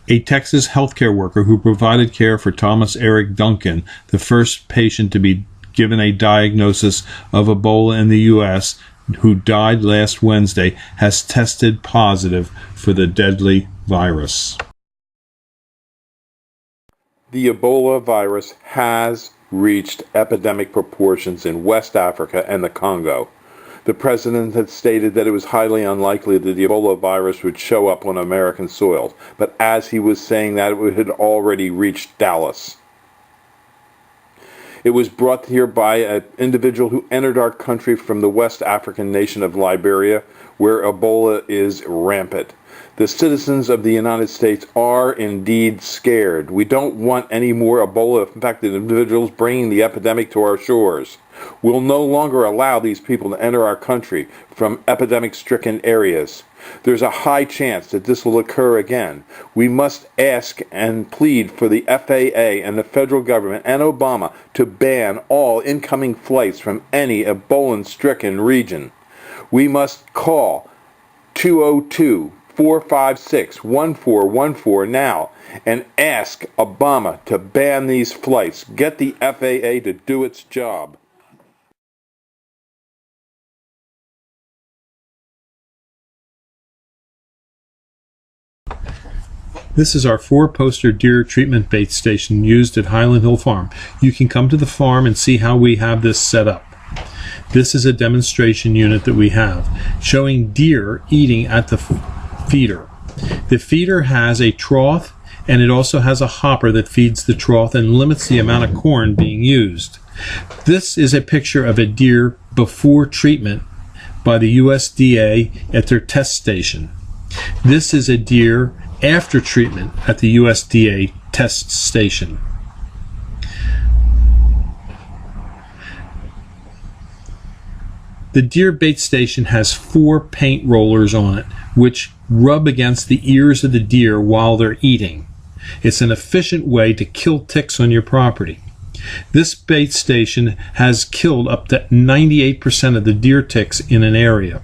A Texas healthcare worker who provided care for Thomas Eric Duncan, the first patient to be given a diagnosis of Ebola in the U.S., who died last Wednesday, has tested positive for the deadly virus. The Ebola virus has reached epidemic proportions in West Africa and the Congo. The president had stated that it was highly unlikely that the Ebola virus would show up on American soil, but as he was saying that, it had already reached Dallas. It was brought here by an individual who entered our country from the West African nation of Liberia, where Ebola is rampant. The citizens of the United States are indeed scared. We don't want any more Ebola-infected individuals bringing the epidemic to our shores. We'll no longer allow these people to enter our country from epidemic-stricken areas. There's a high chance that this will occur again. We must ask and plead for the FAA and the federal government and Obama to ban all incoming flights from any Ebola-stricken region. We must call 202-456-1414 now and ask Obama to ban these flights. Get the FAA to do its job. This is our 4-poster deer treatment bait station used at Highland Hill Farm. You can come to the farm and see how we have this set up. This is a demonstration unit that we have showing deer eating at the feeder. The feeder has a trough, and it also has a hopper that feeds the trough and limits the amount of corn being used. This is a picture of a deer before treatment by the USDA at their test station. This is a deer after treatment at the USDA test station. The deer bait station has 4 paint rollers on it, which rub against the ears of the deer while they're eating. It's an efficient way to kill ticks on your property. This bait station has killed up to 98% of the deer ticks in an area.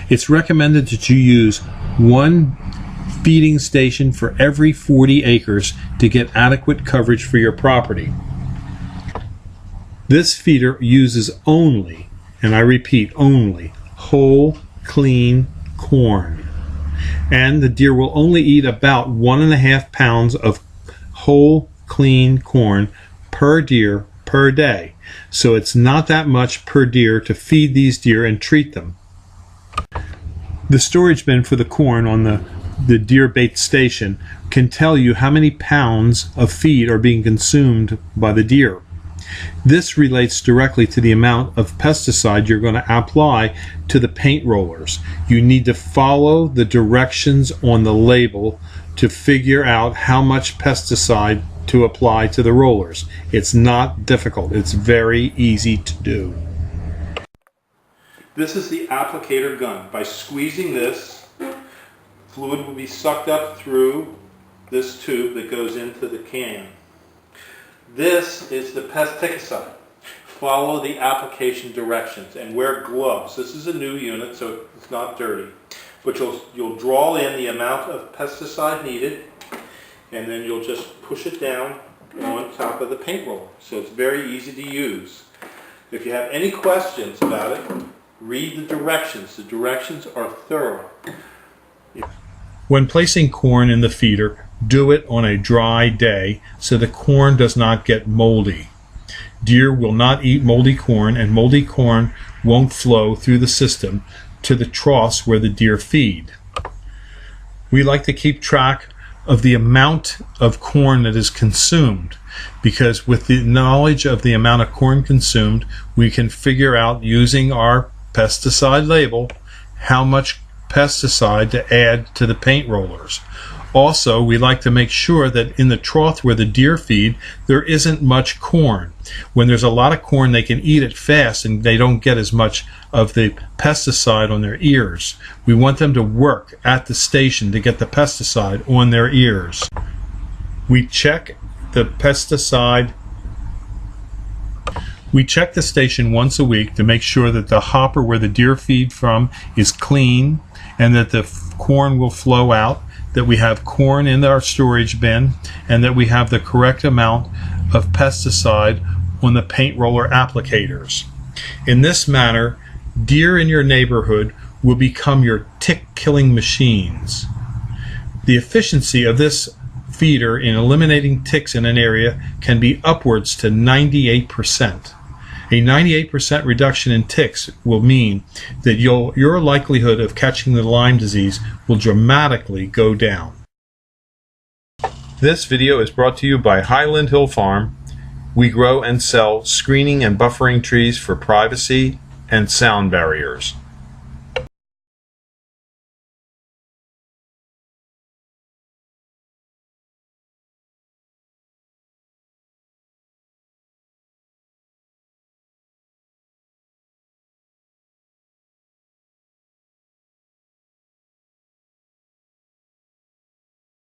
It's recommended that you use 1 feeding station for every 40 acres to get adequate coverage for your property. This feeder uses only, and I repeat, only, whole, clean corn. And the deer will only eat about 1.5 pounds of whole, clean corn per deer per day. So it's not that much per deer to feed these deer and treat them. The storage bin for the corn on the deer bait station can tell you how many pounds of feed are being consumed by the deer. This relates directly to the amount of pesticide you're going to apply to the paint rollers. You need to follow the directions on the label to figure out how much pesticide to apply to the rollers. It's not difficult. It's very easy to do. This is the applicator gun. By squeezing this, fluid will be sucked up through this tube that goes into the can. This is the pesticide. Follow the application directions and wear gloves. This is a new unit, so it's not dirty. But you'll draw in the amount of pesticide needed, and then you'll just push it down on top of the paint roller. So it's very easy to use. If you have any questions about it, read the directions. The directions are thorough. When placing corn in the feeder, do it on a dry day so the corn does not get moldy. Deer will not eat moldy corn, and moldy corn won't flow through the system to the troughs where the deer feed. We like to keep track of the amount of corn that is consumed, because with the knowledge of the amount of corn consumed, we can figure out, using our pesticide label, how much pesticide to add to the paint rollers. Also, we like to make sure that in the trough where the deer feed, there isn't much corn. When there's a lot of corn, they can eat it fast and they don't get as much of the pesticide on their ears. We want them to work at the station to get the pesticide on their ears. We check the pesticide. We check the station once a week to make sure that the hopper where the deer feed from is clean and that the corn will flow out. that we have corn in our storage bin and that we have the correct amount of pesticide on the paint roller applicators. In this manner, deer in your neighborhood will become your tick-killing machines. The efficiency of this feeder in eliminating ticks in an area can be upwards to 98%. A 98% reduction in ticks will mean that your likelihood of catching the Lyme disease will dramatically go down. This video is brought to you by Highland Hill Farm. We grow and sell screening and buffering trees for privacy and sound barriers.